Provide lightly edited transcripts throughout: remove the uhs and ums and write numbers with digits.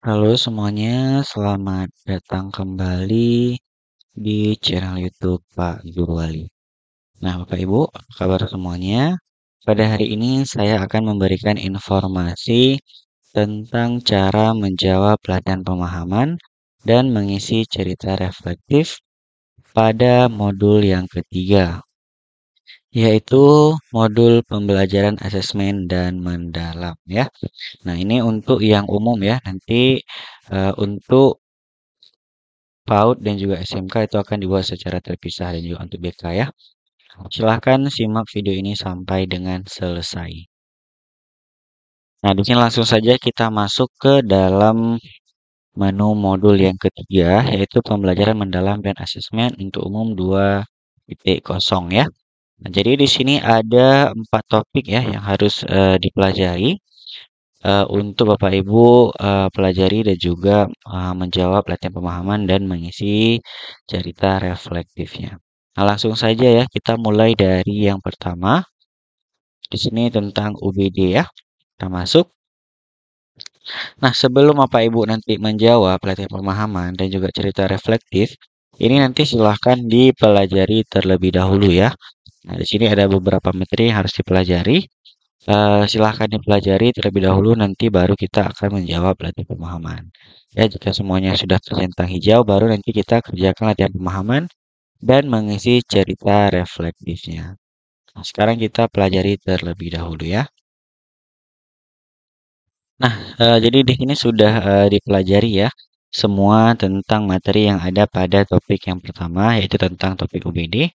Halo semuanya, selamat datang kembali di channel YouTube Pak Guru Wali. Nah, Bapak Ibu, apa kabar semuanya? Pada hari ini saya akan memberikan informasi tentang cara menjawab latihan pemahaman dan mengisi cerita reflektif pada modul yang ketiga, yaitu modul pembelajaran asesmen dan mendalam ya. Nah, ini untuk yang umum ya. Nanti untuk PAUD dan juga SMK itu akan dibuat secara terpisah dan juga untuk BK ya. Silahkan simak video ini sampai dengan selesai. Nah, di sini langsung saja kita masuk ke dalam menu modul yang ketiga, yaitu pembelajaran mendalam dan asesmen untuk umum 2.0 ya. Nah, jadi di sini ada 4 topik ya yang harus dipelajari untuk Bapak Ibu pelajari dan juga menjawab latihan pemahaman dan mengisi cerita reflektifnya. Nah, langsung saja ya, kita mulai dari yang pertama. Di sini tentang UBD ya. Kita masuk. Nah, sebelum Bapak Ibu nanti menjawab latihan pemahaman dan juga cerita reflektif, ini nanti silahkan dipelajari terlebih dahulu ya. Nah, di sini ada beberapa materi yang harus dipelajari. Silahkan dipelajari terlebih dahulu, nanti baru kita akan menjawab latihan pemahaman. Ya, jika semuanya sudah tercentang hijau, baru nanti kita kerjakan latihan pemahaman dan mengisi cerita reflektifnya. Nah, sekarang kita pelajari terlebih dahulu ya. Nah, jadi di sini sudah dipelajari ya semua tentang materi yang ada pada topik yang pertama, yaitu tentang topik UBD.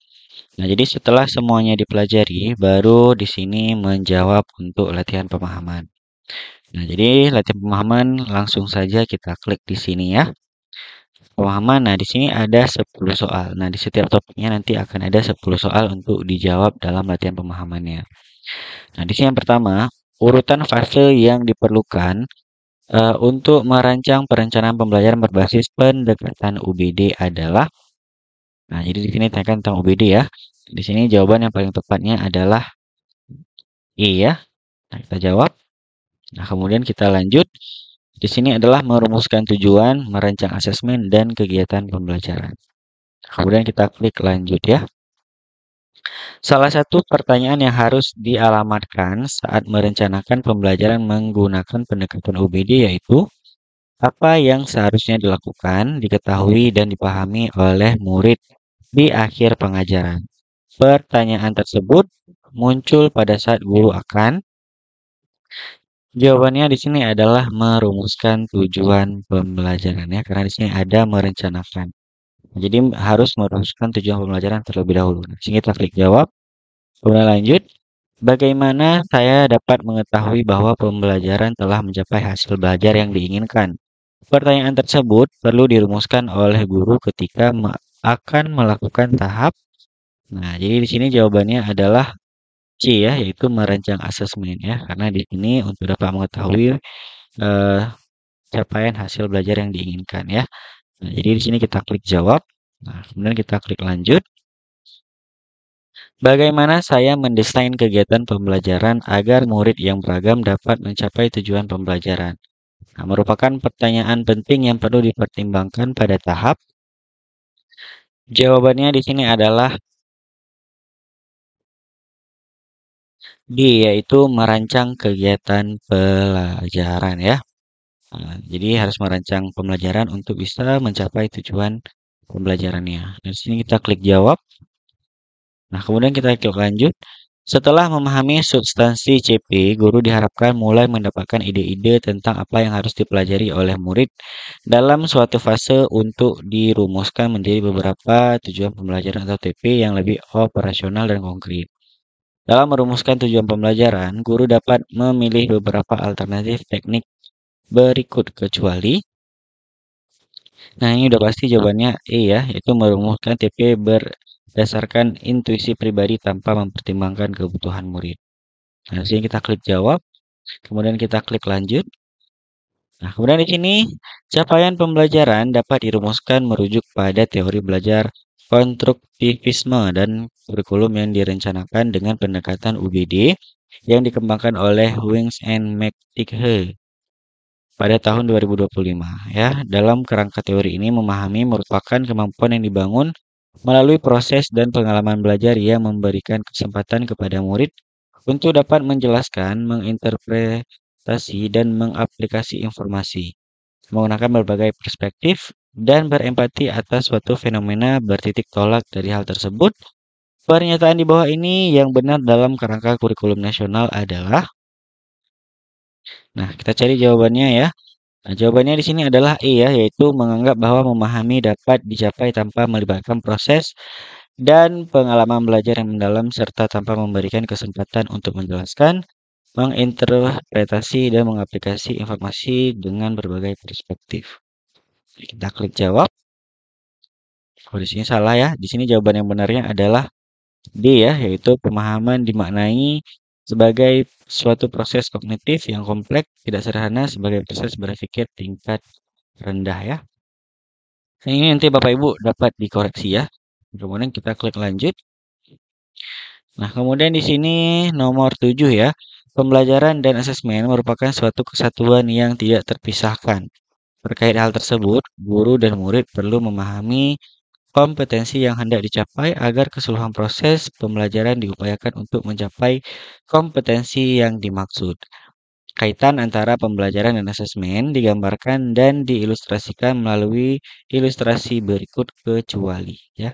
Nah, jadi setelah semuanya dipelajari, baru di sini menjawab untuk latihan pemahaman. Nah, jadi latihan pemahaman langsung saja kita klik di sini ya. Pemahaman. Nah, di sini ada 10 soal. Nah, di setiap topiknya nanti akan ada 10 soal untuk dijawab dalam latihan pemahamannya. Nah, di sini yang pertama, urutan fase yang diperlukan untuk merancang perencanaan pembelajaran berbasis pendekatan UBD adalah. Nah, jadi di sini tekan tentang UBD ya. Di sini jawaban yang paling tepatnya adalah E ya. Nah, kita jawab. Nah, kemudian kita lanjut. Di sini adalah merumuskan tujuan, merancang asesmen, dan kegiatan pembelajaran. Kemudian kita klik lanjut ya. Salah satu pertanyaan yang harus dialamatkan saat merencanakan pembelajaran menggunakan pendekatan UBD yaitu apa yang seharusnya dilakukan, diketahui, dan dipahami oleh murid di akhir pengajaran. Pertanyaan tersebut muncul pada saat guru akan. Jawabannya di sini adalah merumuskan tujuan pembelajarannya karena di sini ada merencanakan. Jadi harus merumuskan tujuan pembelajaran terlebih dahulu. Di sini kita klik jawab. Kemudian lanjut. Bagaimana saya dapat mengetahui bahwa pembelajaran telah mencapai hasil belajar yang diinginkan? Pertanyaan tersebut perlu dirumuskan oleh guru ketika akan melakukan tahap. Nah, jadi di sini jawabannya adalah C ya, yaitu merancang asesmen ya, karena di sini untuk dapat mengetahui eh, capaian hasil belajar yang diinginkan ya. Nah, jadi di sini kita klik jawab. Nah, kemudian kita klik lanjut. Bagaimana saya mendesain kegiatan pembelajaran agar murid yang beragam dapat mencapai tujuan pembelajaran? Nah, merupakan pertanyaan penting yang perlu dipertimbangkan pada tahap. Jawabannya di sini adalah D, yaitu merancang kegiatan pelajaran ya. Nah, jadi harus merancang pembelajaran untuk bisa mencapai tujuan pembelajarannya. Di sini kita klik jawab. Nah, kemudian kita klik lanjut. Setelah memahami substansi CP, guru diharapkan mulai mendapatkan ide-ide tentang apa yang harus dipelajari oleh murid dalam suatu fase untuk dirumuskan menjadi beberapa tujuan pembelajaran atau TP yang lebih operasional dan konkret. Dalam merumuskan tujuan pembelajaran, guru dapat memilih beberapa alternatif teknik berikut kecuali. Nah, ini udah pasti jawabannya E ya, yaitu merumuskan TP berdasarkan intuisi pribadi tanpa mempertimbangkan kebutuhan murid. Nah, di sini kita klik jawab, kemudian kita klik lanjut. Nah, kemudian di sini capaian pembelajaran dapat dirumuskan merujuk pada teori belajar konstruktivisme dan kurikulum yang direncanakan dengan pendekatan UBD yang dikembangkan oleh Wings and McTighe. pada tahun 2025 ya. Dalam kerangka teori ini memahami merupakan kemampuan yang dibangun melalui proses dan pengalaman belajar yang memberikan kesempatan kepada murid untuk dapat menjelaskan, menginterpretasi, dan mengaplikasi informasi menggunakan berbagai perspektif dan berempati atas suatu fenomena bertitik tolak dari hal tersebut. Pernyataan di bawah ini yang benar dalam kerangka kurikulum nasional adalah, nah kita cari jawabannya ya. Nah, jawabannya di sini adalah E ya, yaitu menganggap bahwa memahami dapat dicapai tanpa melibatkan proses dan pengalaman belajar yang mendalam serta tanpa memberikan kesempatan untuk menjelaskan, menginterpretasi, dan mengaplikasi informasi dengan berbagai perspektif. Kita klik jawab. Oh, di sini salah ya. Di sini jawaban yang benarnya adalah D ya, yaitu pemahaman dimaknai sebagai suatu proses kognitif yang kompleks, tidak sederhana sebagai proses berpikir tingkat rendah ya. Nah, ini nanti Bapak Ibu dapat dikoreksi ya. Kemudian kita klik lanjut. Nah, kemudian di sini nomor 7 ya. Pembelajaran dan asesmen merupakan suatu kesatuan yang tidak terpisahkan. Terkait hal tersebut, guru dan murid perlu memahami kompetensi yang hendak dicapai agar keseluruhan proses pembelajaran diupayakan untuk mencapai kompetensi yang dimaksud. Kaitan antara pembelajaran dan asesmen digambarkan dan diilustrasikan melalui ilustrasi berikut kecuali ya.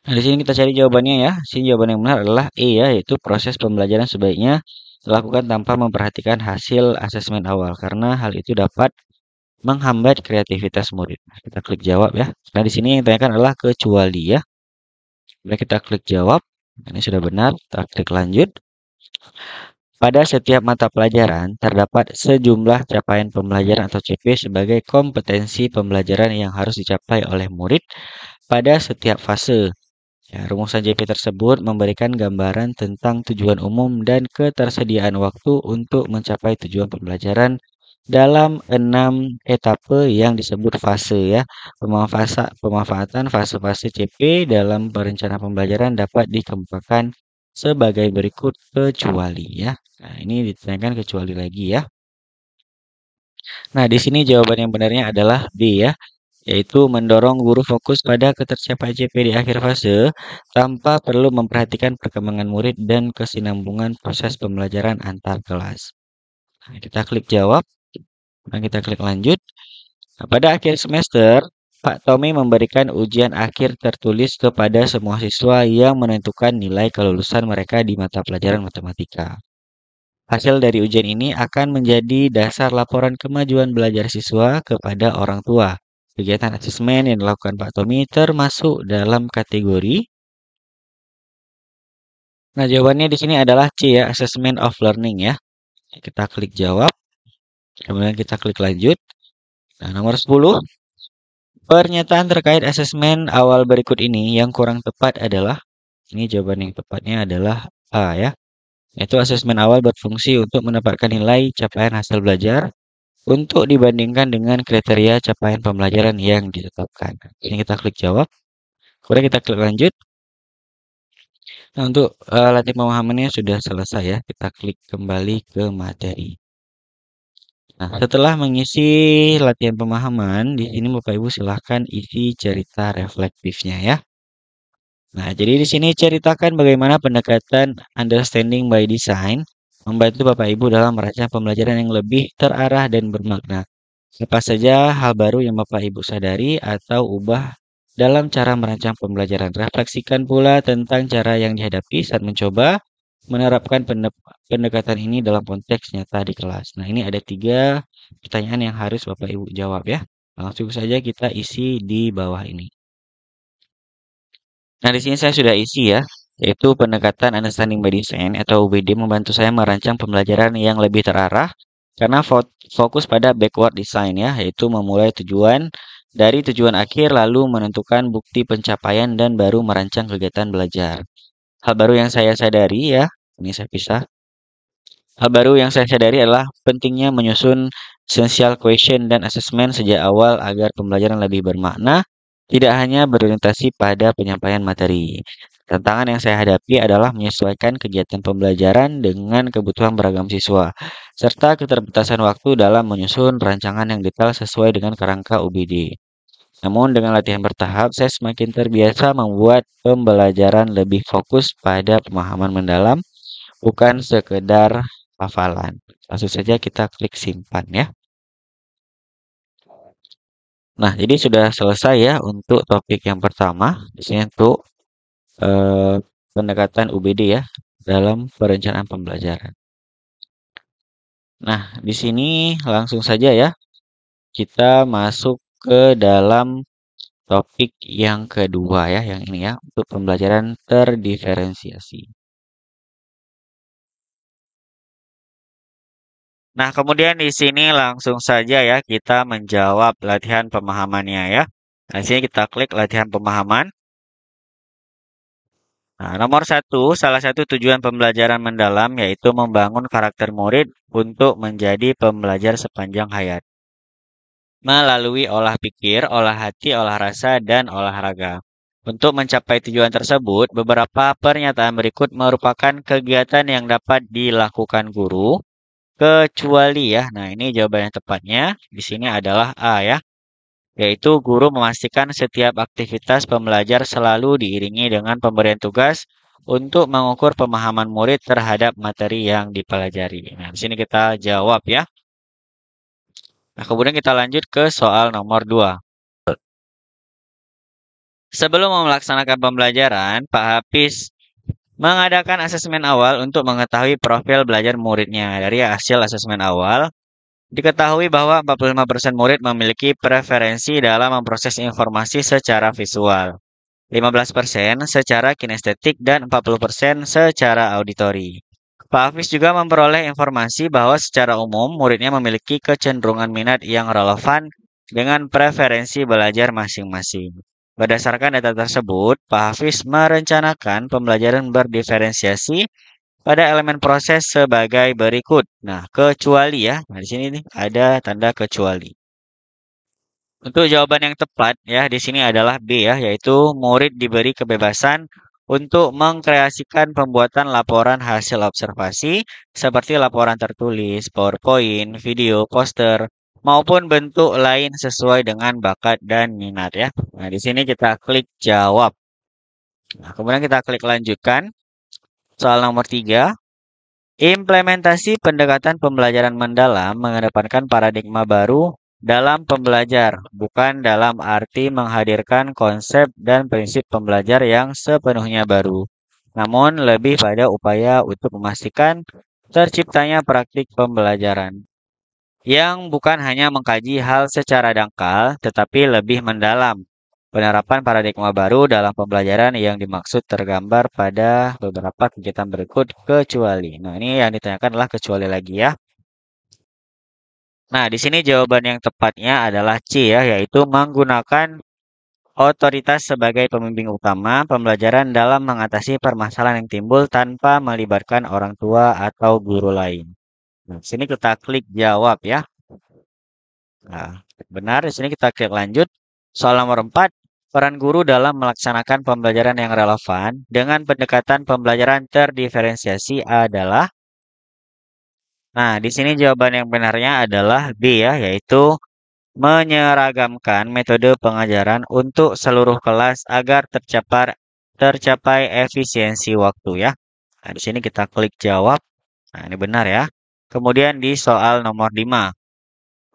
Nah, di sini kita cari jawabannya ya. Di sini jawaban yang benar adalah E ya, yaitu proses pembelajaran sebaiknya dilakukan tanpa memperhatikan hasil asesmen awal karena hal itu dapat menghambat kreativitas murid. Nah, kita klik jawab ya. Nah, di sini yang ditanyakan adalah kecuali ya. Kemudian kita klik jawab. Ini sudah benar. Kita klik lanjut. Pada setiap mata pelajaran terdapat sejumlah capaian pembelajaran atau CP sebagai kompetensi pembelajaran yang harus dicapai oleh murid pada setiap fase. Ya, rumusan JP tersebut memberikan gambaran tentang tujuan umum dan ketersediaan waktu untuk mencapai tujuan pembelajaran dalam 6 etape yang disebut fase ya. Pemanfaatan fase-fase CP dalam perencanaan pembelajaran dapat dikemukakan sebagai berikut kecuali ya. Nah, ini ditanyakan kecuali lagi ya. Nah, di sini jawaban yang benarnya adalah B ya, yaitu mendorong guru fokus pada ketercapaian CP di akhir fase tanpa perlu memperhatikan perkembangan murid dan kesinambungan proses pembelajaran antar kelas. Nah, kita klik jawab dan kita klik lanjut. Nah, pada akhir semester, Pak Tommy memberikan ujian akhir tertulis kepada semua siswa yang menentukan nilai kelulusan mereka di mata pelajaran matematika. Hasil dari ujian ini akan menjadi dasar laporan kemajuan belajar siswa kepada orang tua. Kegiatan asesmen yang dilakukan Pak Tommy termasuk dalam kategori. Nah, jawabannya di sini adalah C ya, assessment of learning ya. Kita klik jawab, kemudian kita klik lanjut. Nah, nomor 10, pernyataan terkait asesmen awal berikut ini yang kurang tepat adalah, ini jawaban yang tepatnya adalah A ya. Yaitu asesmen awal berfungsi untuk mendapatkan nilai capaian hasil belajar untuk dibandingkan dengan kriteria capaian pembelajaran yang ditetapkan. Ini kita klik jawab. Kemudian kita klik lanjut. Nah, untuk latihan pemahamannya sudah selesai ya. Kita klik kembali ke materi. Nah, setelah mengisi latihan pemahaman, di sini Bapak Ibu silahkan isi cerita reflektifnya ya. Nah, jadi di sini ceritakan bagaimana pendekatan understanding by design membantu Bapak Ibu dalam merancang pembelajaran yang lebih terarah dan bermakna. Apa saja hal baru yang Bapak Ibu sadari atau ubah dalam cara merancang pembelajaran. Refleksikan pula tentang cara yang dihadapi saat mencoba menerapkan pendekatan ini dalam konteks nyata di kelas. Nah, ini ada 3 pertanyaan yang harus Bapak Ibu jawab ya. Langsung saja kita isi di bawah ini. Nah, di sini saya sudah isi ya, yaitu pendekatan understanding by design atau UBD membantu saya merancang pembelajaran yang lebih terarah karena fokus pada backward design ya, yaitu memulai tujuan dari tujuan akhir lalu menentukan bukti pencapaian dan baru merancang kegiatan belajar. Hal baru yang saya sadari ya, ini saya pisah. Hal baru yang saya sadari adalah pentingnya menyusun essential question dan assessment sejak awal agar pembelajaran lebih bermakna, tidak hanya berorientasi pada penyampaian materi. Tantangan yang saya hadapi adalah menyesuaikan kegiatan pembelajaran dengan kebutuhan beragam siswa, serta keterbatasan waktu dalam menyusun rancangan yang detail sesuai dengan kerangka UBD. Namun dengan latihan bertahap, saya semakin terbiasa membuat pembelajaran lebih fokus pada pemahaman mendalam, bukan sekedar hafalan. Langsung saja kita klik simpan ya. Nah, jadi sudah selesai ya untuk topik yang pertama. Di sini untuk eh, pendekatan UBD ya dalam perencanaan pembelajaran. Nah, di sini langsung saja ya kita masuk ke dalam topik yang kedua ya, yang ini ya, untuk pembelajaran terdiferensiasi. Nah, kemudian di sini langsung saja ya kita menjawab latihan pemahamannya ya. Nah, di sini kita klik latihan pemahaman. Nah, nomor satu, salah satu tujuan pembelajaran mendalam yaitu membangun karakter murid untuk menjadi pembelajar sepanjang hayat. Melalui olah pikir, olah hati, olah rasa, dan olahraga. Untuk mencapai tujuan tersebut, beberapa pernyataan berikut merupakan kegiatan yang dapat dilakukan guru, kecuali ya. Nah, ini jawaban yang tepatnya di sini adalah A ya, yaitu guru memastikan setiap aktivitas pembelajar selalu diiringi dengan pemberian tugas untuk mengukur pemahaman murid terhadap materi yang dipelajari. Nah, di sini kita jawab ya. Nah, kemudian kita lanjut ke soal nomor 2. Sebelum melaksanakan pembelajaran, Pak Hafiz mengadakan asesmen awal untuk mengetahui profil belajar muridnya. Dari hasil asesmen awal, diketahui bahwa 45% murid memiliki preferensi dalam memproses informasi secara visual, 15% secara kinestetik, dan 40% secara auditori. Pak Hafiz juga memperoleh informasi bahwa secara umum muridnya memiliki kecenderungan minat yang relevan dengan preferensi belajar masing-masing. Berdasarkan data tersebut, Pak Hafiz merencanakan pembelajaran berdiferensiasi pada elemen proses sebagai berikut. Nah, kecuali ya. Nah, di sini nih ada tanda kecuali. Untuk jawaban yang tepat ya di sini adalah B ya, yaitu murid diberi kebebasan untuk mengkreasikan pembuatan laporan hasil observasi seperti laporan tertulis, PowerPoint, video, poster, maupun bentuk lain sesuai dengan bakat dan minat ya. Nah, di sini kita klik jawab. Nah, kemudian kita klik lanjutkan. Soal nomor 3. Implementasi pendekatan pembelajaran mendalam mengedepankan paradigma baru dalam pembelajar, bukan dalam arti menghadirkan konsep dan prinsip pembelajar yang sepenuhnya baru, namun lebih pada upaya untuk memastikan terciptanya praktik pembelajaran yang bukan hanya mengkaji hal secara dangkal, tetapi lebih mendalam. Penerapan paradigma baru dalam pembelajaran yang dimaksud tergambar pada beberapa kegiatan berikut kecuali. Nah, ini yang ditanyakan adalah kecuali lagi ya. Nah, di sini jawaban yang tepatnya adalah C ya, yaitu menggunakan otoritas sebagai pembimbing utama pembelajaran dalam mengatasi permasalahan yang timbul tanpa melibatkan orang tua atau guru lain. Nah, di sini kita klik jawab ya. Nah, benar, di sini kita klik lanjut. Soal nomor 4, peran guru dalam melaksanakan pembelajaran yang relevan dengan pendekatan pembelajaran terdiferensiasi adalah. Nah, di sini jawaban yang benarnya adalah B ya, yaitu menyeragamkan metode pengajaran untuk seluruh kelas agar tercapai efisiensi waktu ya. Nah, di sini kita klik jawab. Nah, ini benar ya. Kemudian di soal nomor 5.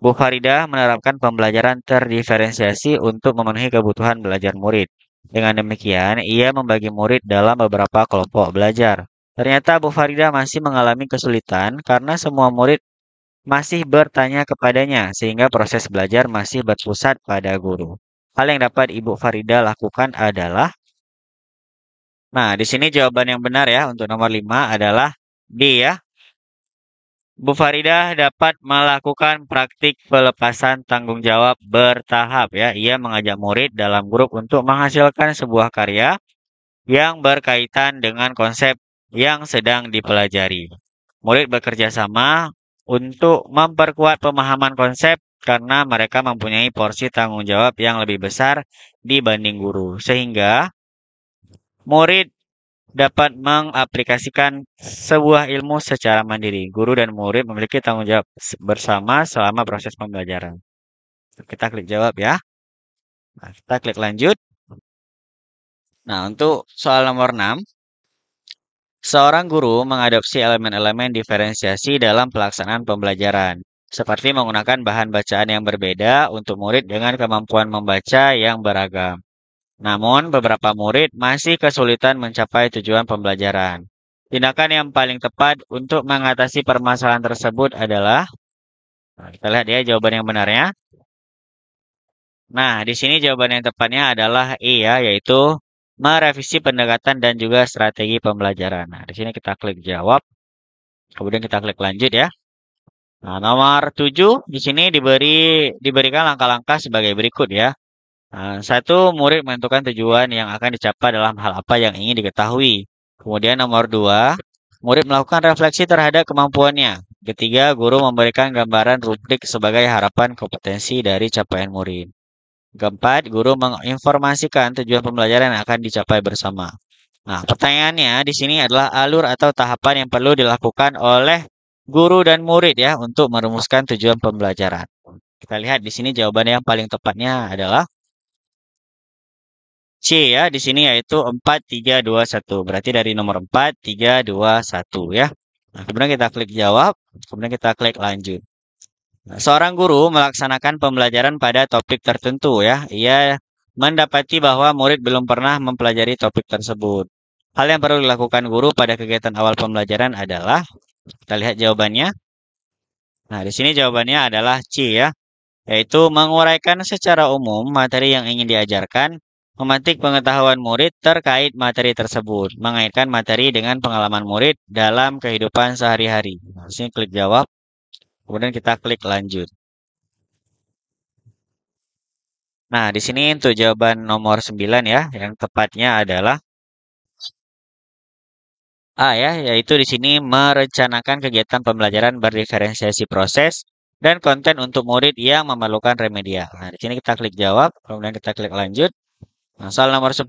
Bu Farida menerapkan pembelajaran terdiferensiasi untuk memenuhi kebutuhan belajar murid. Dengan demikian, ia membagi murid dalam beberapa kelompok belajar. Ternyata Bu Farida masih mengalami kesulitan karena semua murid masih bertanya kepadanya, sehingga proses belajar masih berpusat pada guru. Hal yang dapat Ibu Farida lakukan adalah, nah di sini jawaban yang benar ya untuk nomor 5 adalah D ya. Bu Faridah dapat melakukan praktik pelepasan tanggung jawab bertahap ya. Ia mengajak murid dalam grup untuk menghasilkan sebuah karya yang berkaitan dengan konsep yang sedang dipelajari. Murid bekerja sama untuk memperkuat pemahaman konsep karena mereka mempunyai porsi tanggung jawab yang lebih besar dibanding guru. Sehingga murid dapat mengaplikasikan sebuah ilmu secara mandiri. Guru dan murid memiliki tanggung jawab bersama selama proses pembelajaran. Kita klik jawab ya. Nah, kita klik lanjut. Nah, untuk soal nomor 6, seorang guru mengadopsi elemen-elemen diferensiasi dalam pelaksanaan pembelajaran, seperti menggunakan bahan bacaan yang berbeda untuk murid dengan kemampuan membaca yang beragam. Namun, beberapa murid masih kesulitan mencapai tujuan pembelajaran. Tindakan yang paling tepat untuk mengatasi permasalahan tersebut adalah, nah, kita lihat ya jawaban yang benarnya. Nah, di sini jawaban yang tepatnya adalah E ya, yaitu merevisi pendekatan dan juga strategi pembelajaran. Nah, di sini kita klik jawab, kemudian kita klik lanjut ya. Nah, nomor 7 di sini diberikan langkah-langkah sebagai berikut ya. Nah, satu, murid menentukan tujuan yang akan dicapai dalam hal apa yang ingin diketahui. Kemudian nomor 2, murid melakukan refleksi terhadap kemampuannya. Ketiga, guru memberikan gambaran rubrik sebagai harapan kompetensi dari capaian murid. Keempat, guru menginformasikan tujuan pembelajaran yang akan dicapai bersama. Nah, pertanyaannya di sini adalah alur atau tahapan yang perlu dilakukan oleh guru dan murid ya untuk merumuskan tujuan pembelajaran. Kita lihat di sini jawaban yang paling tepatnya adalah C ya, di sini yaitu 4, 3, 2, 1. Berarti dari nomor 4, 3, 2, 1 ya. Nah, kemudian kita klik jawab, kemudian kita klik lanjut. Nah, seorang guru melaksanakan pembelajaran pada topik tertentu ya. Ia mendapati bahwa murid belum pernah mempelajari topik tersebut. Hal yang perlu dilakukan guru pada kegiatan awal pembelajaran adalah, kita lihat jawabannya. Nah, di sini jawabannya adalah C ya, yaitu menguraikan secara umum materi yang ingin diajarkan, memantik pengetahuan murid terkait materi tersebut, mengaitkan materi dengan pengalaman murid dalam kehidupan sehari-hari. Nah, di sini klik jawab, kemudian kita klik lanjut. Nah, di sini untuk jawaban nomor 9 ya, yang tepatnya adalah A ya, yaitu di sini merencanakan kegiatan pembelajaran berdiferensiasi proses dan konten untuk murid yang memerlukan remedial. Nah, di sini kita klik jawab, kemudian kita klik lanjut. Nah, soal nomor 10,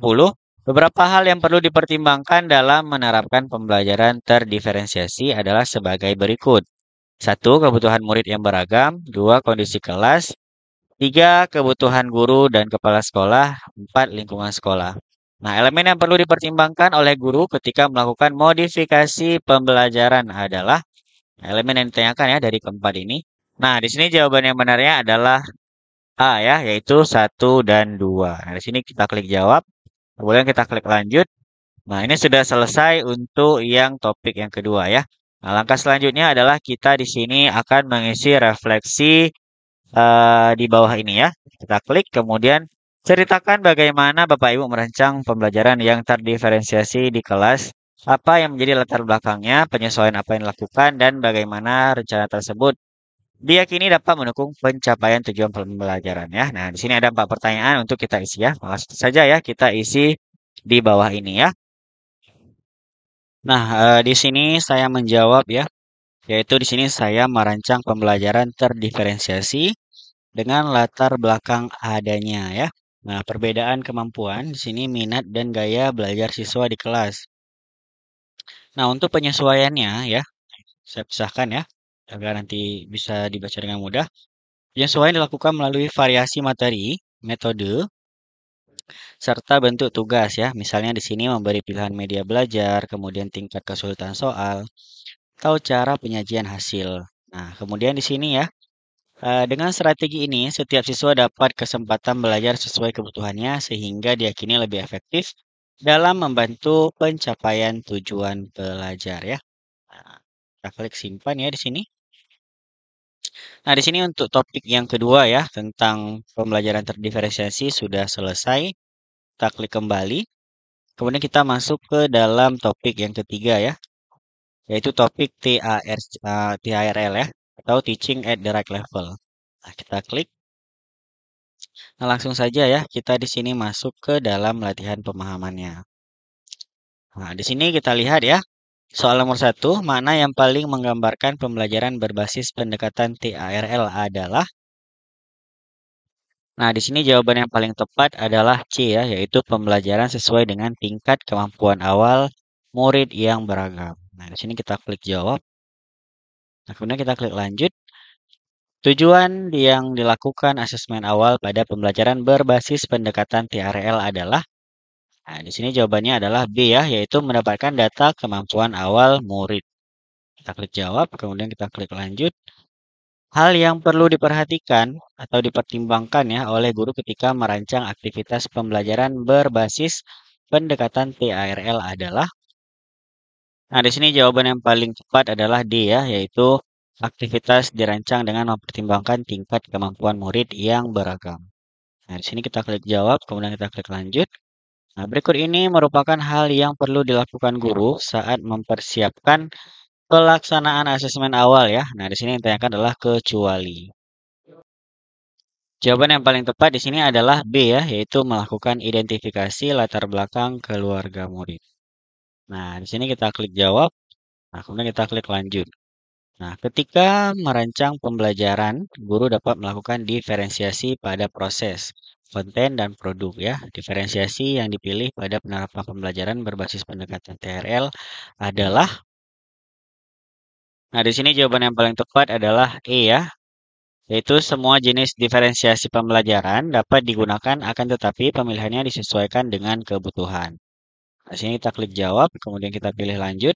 beberapa hal yang perlu dipertimbangkan dalam menerapkan pembelajaran terdiferensiasi adalah sebagai berikut. Satu, kebutuhan murid yang beragam. Dua, kondisi kelas. Tiga, kebutuhan guru dan kepala sekolah. Empat, lingkungan sekolah. Nah, elemen yang perlu dipertimbangkan oleh guru ketika melakukan modifikasi pembelajaran adalah elemen yang ditanyakan ya dari keempat ini. Nah, di sini jawaban yang benarnya adalah A ya, yaitu satu dan 2. Nah, di sini kita klik jawab, kemudian kita klik lanjut. Nah, ini sudah selesai untuk yang topik yang kedua ya. Nah, langkah selanjutnya adalah kita di sini akan mengisi refleksi di bawah ini ya. Kita klik, kemudian ceritakan bagaimana Bapak Ibu merancang pembelajaran yang terdiferensiasi di kelas, apa yang menjadi latar belakangnya, penyesuaian apa yang dilakukan, dan bagaimana rencana tersebut diyakini dapat mendukung pencapaian tujuan pembelajaran ya. Nah, di sini ada 4 pertanyaan untuk kita isi ya. Langsung saja ya kita isi di bawah ini ya. Nah, di sini saya menjawab ya, yaitu di sini saya merancang pembelajaran terdiferensiasi dengan latar belakang adanya ya. Nah, perbedaan kemampuan di sini minat dan gaya belajar siswa di kelas. Nah, untuk penyesuaiannya ya, saya pisahkan ya, agar nanti bisa dibaca dengan mudah. Penyesuaian dilakukan melalui variasi materi, metode, serta bentuk tugas ya. Misalnya di sini memberi pilihan media belajar, kemudian tingkat kesulitan soal, atau cara penyajian hasil. Nah, kemudian di sini ya, dengan strategi ini, setiap siswa dapat kesempatan belajar sesuai kebutuhannya sehingga diyakini lebih efektif dalam membantu pencapaian tujuan belajar ya. Nah, kita klik simpan ya di sini. Nah, di sini untuk topik yang kedua ya, tentang pembelajaran terdiferensiasi sudah selesai. Kita klik kembali. Kemudian kita masuk ke dalam topik yang ketiga ya, yaitu topik TARL ya, atau Teaching at the Right Level. Nah, kita klik. Nah, langsung saja ya, kita di sini masuk ke dalam latihan pemahamannya. Nah, di sini kita lihat ya, soal nomor 1, mana yang paling menggambarkan pembelajaran berbasis pendekatan TARL adalah. Nah, di sini jawaban yang paling tepat adalah C ya, yaitu pembelajaran sesuai dengan tingkat kemampuan awal murid yang beragam. Nah, di sini kita klik jawab. Nah, kemudian kita klik lanjut. Tujuan yang dilakukan asesmen awal pada pembelajaran berbasis pendekatan TRL adalah, nah, di sini jawabannya adalah B ya, yaitu mendapatkan data kemampuan awal murid. Kita klik jawab, kemudian kita klik lanjut. Hal yang perlu diperhatikan atau dipertimbangkan ya oleh guru ketika merancang aktivitas pembelajaran berbasis pendekatan TARL adalah, nah di sini jawaban yang paling tepat adalah D ya, yaitu aktivitas dirancang dengan mempertimbangkan tingkat kemampuan murid yang beragam. Nah, di sini kita klik jawab, kemudian kita klik lanjut. Nah, berikut ini merupakan hal yang perlu dilakukan guru saat mempersiapkan pelaksanaan asesmen awal ya. Nah, di sini yang ditanyakan adalah kecuali. Jawaban yang paling tepat di sini adalah B ya, yaitu melakukan identifikasi latar belakang keluarga murid. Nah, di sini kita klik jawab, nah kemudian kita klik lanjut. Nah, ketika merancang pembelajaran, guru dapat melakukan diferensiasi pada proses, konten, dan produk ya. Diferensiasi yang dipilih pada penerapan pembelajaran berbasis pendekatan TRL adalah, nah di sini jawaban yang paling tepat adalah E ya, yaitu semua jenis diferensiasi pembelajaran dapat digunakan akan tetapi pemilihannya disesuaikan dengan kebutuhan. Di sini kita klik jawab, kemudian kita pilih lanjut.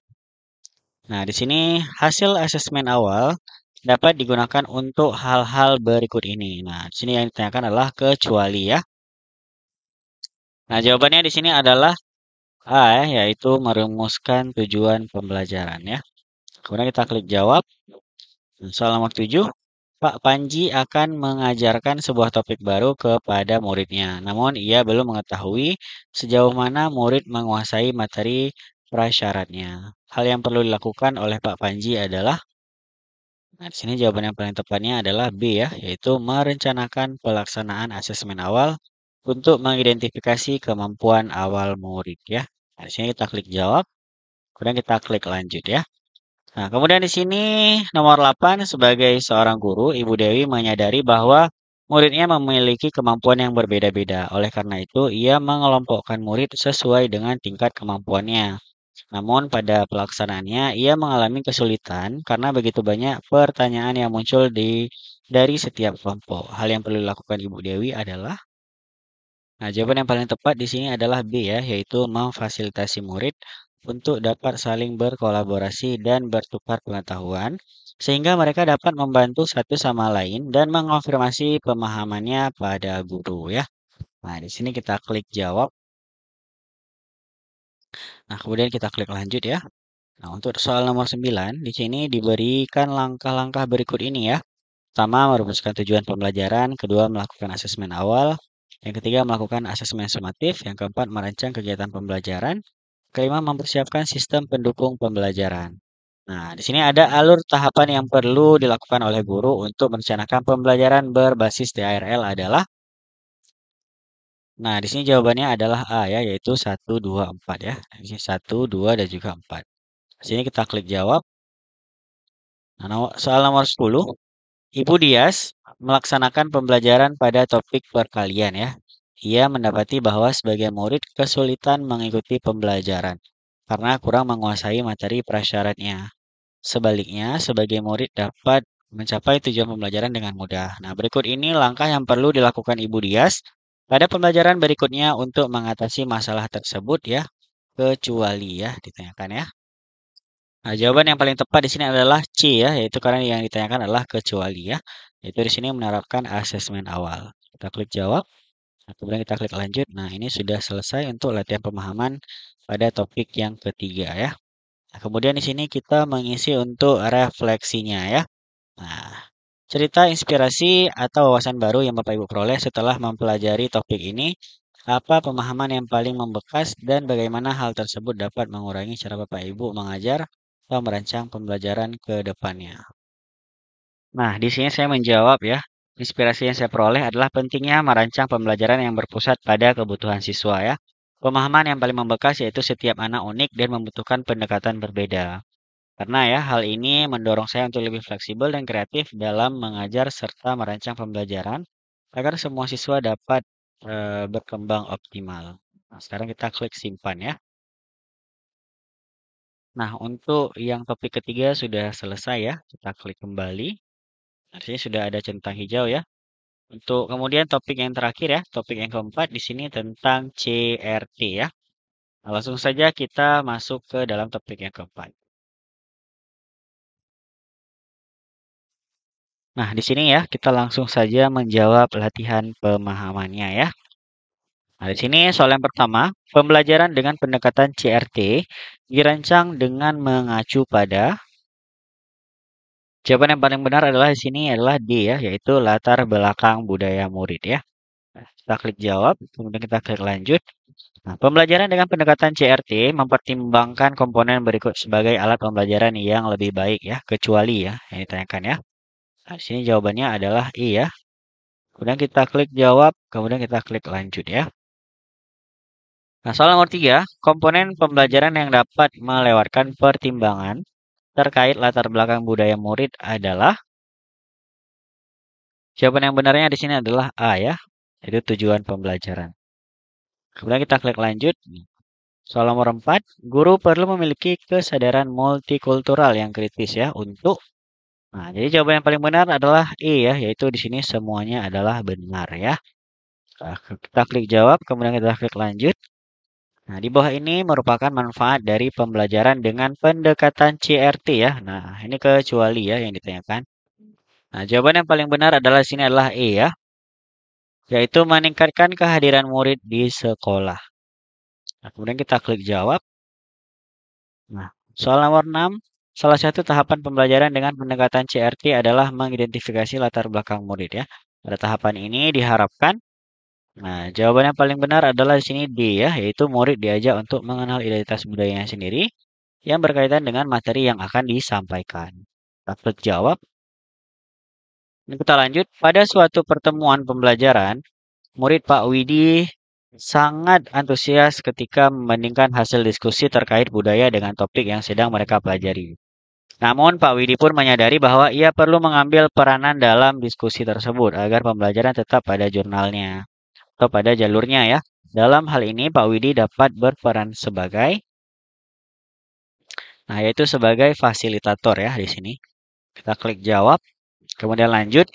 Nah, di sini hasil asesmen awal dapat digunakan untuk hal-hal berikut ini. Nah, di sini yang ditanyakan adalah kecuali ya. Nah, jawabannya di sini adalah A ya, yaitu merumuskan tujuan pembelajaran ya. Kemudian kita klik jawab. Soal nomor 7. Pak Panji akan mengajarkan sebuah topik baru kepada muridnya. Namun ia belum mengetahui sejauh mana murid menguasai materi prasyaratnya. Hal yang perlu dilakukan oleh Pak Panji adalah, nah di sini jawaban yang paling tepatnya adalah B ya, yaitu merencanakan pelaksanaan asesmen awal untuk mengidentifikasi kemampuan awal murid ya. Nah, di sini kita klik jawab, kemudian kita klik lanjut ya. Nah, kemudian di sini nomor 8 sebagai seorang guru, Ibu Dewi menyadari bahwa muridnya memiliki kemampuan yang berbeda-beda. Oleh karena itu, ia mengelompokkan murid sesuai dengan tingkat kemampuannya. Namun pada pelaksanaannya, ia mengalami kesulitan karena begitu banyak pertanyaan yang muncul dari setiap kelompok. Hal yang perlu dilakukan Ibu Dewi adalah, nah, jawaban yang paling tepat di sini adalah B ya, yaitu memfasilitasi murid untuk dapat saling berkolaborasi dan bertukar pengetahuan, sehingga mereka dapat membantu satu sama lain dan mengonfirmasi pemahamannya pada guru ya. Nah, di sini kita klik jawab. Nah, kemudian kita klik lanjut ya. Nah, untuk soal nomor 9, di sini diberikan langkah-langkah berikut ini ya. Pertama, merumuskan tujuan pembelajaran. Kedua, melakukan asesmen awal. Yang ketiga, melakukan asesmen sumatif. Yang keempat, merancang kegiatan pembelajaran. Kelima, mempersiapkan sistem pendukung pembelajaran. Nah, di sini ada alur tahapan yang perlu dilakukan oleh guru untuk merencanakan pembelajaran berbasis TARL adalah, nah, di sini jawabannya adalah A ya, yaitu 1, 2, 4 ya. Di sini 1, 2, dan juga 4. Di sini kita klik jawab. Nah, soal nomor 10. Ibu Dias melaksanakan pembelajaran pada topik perkalian ya. Ia mendapati bahwa sebagian murid kesulitan mengikuti pembelajaran karena kurang menguasai materi prasyaratnya. Sebaliknya, sebagian murid dapat mencapai tujuan pembelajaran dengan mudah. Nah, berikut ini langkah yang perlu dilakukan Ibu Dias pada pembelajaran berikutnya untuk mengatasi masalah tersebut ya, kecuali ya ditanyakan ya. Nah, jawaban yang paling tepat di sini adalah C ya, yaitu karena yang ditanyakan adalah kecuali ya. Yaitu di sini menerapkan asesmen awal. Kita klik jawab, nah, kemudian kita klik lanjut. Nah, ini sudah selesai untuk latihan pemahaman pada topik yang ketiga ya. Nah, kemudian di sini kita mengisi untuk refleksinya ya. Nah, cerita inspirasi atau wawasan baru yang Bapak Ibu peroleh setelah mempelajari topik ini, apa pemahaman yang paling membekas dan bagaimana hal tersebut dapat mengurangi cara Bapak Ibu mengajar atau merancang pembelajaran ke depannya. Nah, di sini saya menjawab ya. Inspirasi yang saya peroleh adalah pentingnya merancang pembelajaran yang berpusat pada kebutuhan siswa ya. Pemahaman yang paling membekas yaitu setiap anak unik dan membutuhkan pendekatan berbeda. Karena ya, hal ini mendorong saya untuk lebih fleksibel dan kreatif dalam mengajar serta merancang pembelajaran agar semua siswa dapat berkembang optimal. Nah, sekarang kita klik simpan ya. Nah, untuk yang topik ketiga sudah selesai ya. Kita klik kembali. Nah, di sini sudah ada centang hijau ya. Untuk kemudian topik yang terakhir ya, topik yang keempat di sini tentang CRT ya. Nah, langsung saja kita masuk ke dalam topik yang keempat. Nah, di sini ya kita langsung saja menjawab latihan pemahamannya ya. Nah, di sini soal yang pertama, pembelajaran dengan pendekatan CRT dirancang dengan mengacu pada jawaban yang paling benar adalah di sini adalah D ya, yaitu latar belakang budaya murid ya. Nah, kita klik jawab, kemudian kita klik lanjut. Nah, pembelajaran dengan pendekatan CRT mempertimbangkan komponen berikut sebagai alat pembelajaran yang lebih baik ya, kecuali ya yang ditanyakan ya. Nah, di sini jawabannya adalah I ya. Kemudian kita klik jawab, kemudian kita klik lanjut ya. Nah, soal nomor 3, komponen pembelajaran yang dapat melewatkan pertimbangan terkait latar belakang budaya murid adalah jawaban yang benarnya di sini adalah A ya, yaitu tujuan pembelajaran. Kemudian kita klik lanjut. Soal nomor 4, guru perlu memiliki kesadaran multikultural yang kritis ya untuk. Nah, jadi jawaban yang paling benar adalah E ya, yaitu di sini semuanya adalah benar ya. Nah, kita klik jawab, kemudian kita klik lanjut. Nah, di bawah ini merupakan manfaat dari pembelajaran dengan pendekatan CRT ya. Nah, ini kecuali ya yang ditanyakan. Nah, jawaban yang paling benar adalah sini adalah E ya, yaitu meningkatkan kehadiran murid di sekolah. Nah, kemudian kita klik jawab. Nah, soal nomor 6, salah satu tahapan pembelajaran dengan pendekatan CRT adalah mengidentifikasi latar belakang murid ya. Pada tahapan ini diharapkan. Nah, jawaban yang paling benar adalah di sini D ya, yaitu murid diajak untuk mengenal identitas budayanya sendiri yang berkaitan dengan materi yang akan disampaikan. Kita klik jawab. Ini kita lanjut. Pada suatu pertemuan pembelajaran, murid Pak Widi sangat antusias ketika membandingkan hasil diskusi terkait budaya dengan topik yang sedang mereka pelajari. Namun, Pak Widi pun menyadari bahwa ia perlu mengambil peranan dalam diskusi tersebut agar pembelajaran tetap pada jurnalnya atau pada jalurnya ya. Dalam hal ini, Pak Widi dapat berperan sebagai, nah yaitu sebagai fasilitator ya di sini. Kita klik jawab, kemudian lanjut.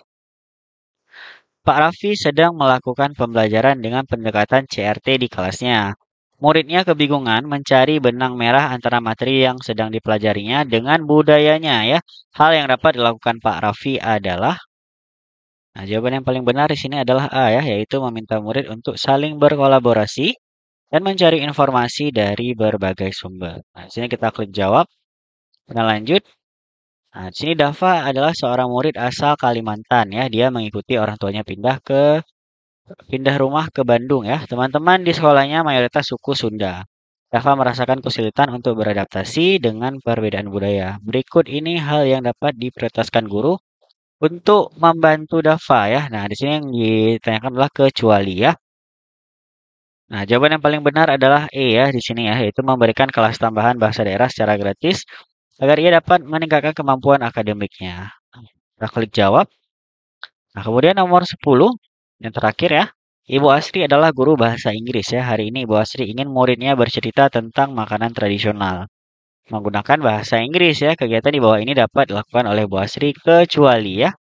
Pak Raffi sedang melakukan pembelajaran dengan pendekatan CRT di kelasnya. Muridnya kebingungan mencari benang merah antara materi yang sedang dipelajarinya dengan budayanya ya. Hal yang dapat dilakukan Pak Raffi adalah, nah jawaban yang paling benar di sini adalah A ya, yaitu meminta murid untuk saling berkolaborasi dan mencari informasi dari berbagai sumber. Nah, di sini kita klik jawab, dan lanjut. Nah, di sini Dava adalah seorang murid asal Kalimantan ya. Dia mengikuti orang tuanya pindah rumah ke Bandung ya. Teman-teman di sekolahnya mayoritas suku Sunda. Dava merasakan kesulitan untuk beradaptasi dengan perbedaan budaya. Berikut ini hal yang dapat diprioritaskan guru untuk membantu Dava ya. Nah, di sini yang ditanyakan adalah kecuali ya. Nah, jawaban yang paling benar adalah E ya di sini ya, yaitu memberikan kelas tambahan bahasa daerah secara gratis agar ia dapat meningkatkan kemampuan akademiknya. Kita klik jawab. Nah, kemudian nomor 10, yang terakhir ya. Ibu Asri adalah guru bahasa Inggris ya. Hari ini Ibu Asri ingin muridnya bercerita tentang makanan tradisional. Menggunakan bahasa Inggris ya. Kegiatan di bawah ini dapat dilakukan oleh Bu Asri kecuali ya.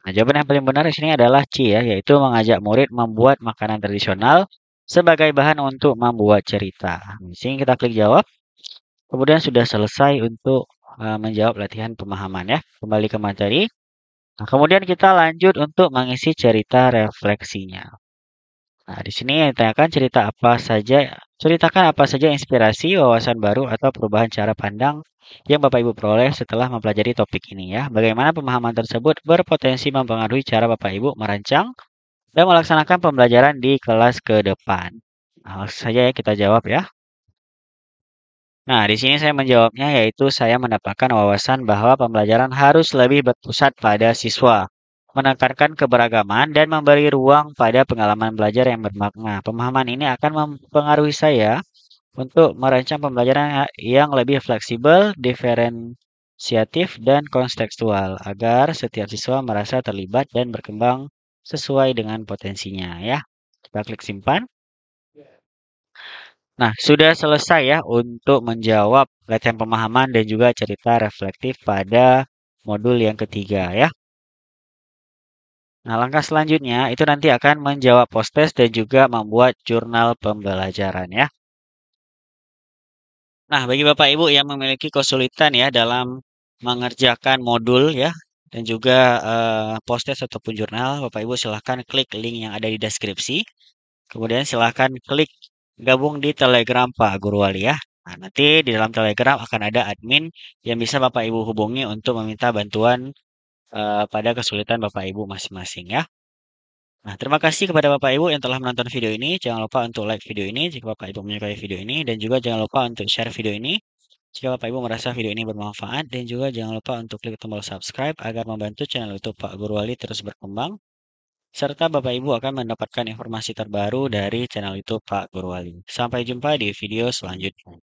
Nah, jawaban yang paling benar di sini adalah C ya, yaitu mengajak murid membuat makanan tradisional sebagai bahan untuk membuat cerita. Di sini kita klik jawab. Kemudian sudah selesai untuk menjawab latihan pemahaman ya. Kembali ke materi. Nah, kemudian kita lanjut untuk mengisi cerita refleksinya. Nah, di sini ditanyakan ceritakan apa saja inspirasi, wawasan baru atau perubahan cara pandang yang Bapak Ibu peroleh setelah mempelajari topik ini ya. Bagaimana pemahaman tersebut berpotensi mempengaruhi cara Bapak Ibu merancang dan melaksanakan pembelajaran di kelas ke depan. Nah, langsung saja ya kita jawab ya. Nah, di sini saya menjawabnya yaitu saya mendapatkan wawasan bahwa pembelajaran harus lebih berpusat pada siswa, menekankan keberagaman dan memberi ruang pada pengalaman belajar yang bermakna. Pemahaman ini akan mempengaruhi saya untuk merancang pembelajaran yang lebih fleksibel, diferensiatif, dan kontekstual agar setiap siswa merasa terlibat dan berkembang sesuai dengan potensinya ya. Kita klik simpan. Nah, sudah selesai ya untuk menjawab latihan pemahaman dan juga cerita reflektif pada modul yang ketiga ya. Nah, langkah selanjutnya itu nanti akan menjawab post-test dan juga membuat jurnal pembelajaran ya. Nah, bagi Bapak Ibu yang memiliki kesulitan ya dalam mengerjakan modul ya dan juga post-test ataupun jurnal, Bapak Ibu silahkan klik link yang ada di deskripsi. Kemudian silahkan klik gabung di Telegram Pak Guru Wali ya. Nah, nanti di dalam Telegram akan ada admin yang bisa Bapak Ibu hubungi untuk meminta bantuan pada kesulitan Bapak Ibu masing-masing ya. Nah, terima kasih kepada Bapak Ibu yang telah menonton video ini. Jangan lupa untuk like video ini jika Bapak Ibu menyukai video ini. Dan juga jangan lupa untuk share video ini jika Bapak Ibu merasa video ini bermanfaat. Dan juga jangan lupa untuk klik tombol subscribe agar membantu channel YouTube Pak Guru Wali terus berkembang. Serta Bapak Ibu akan mendapatkan informasi terbaru dari channel YouTube Pak Guru Wali. Sampai jumpa di video selanjutnya.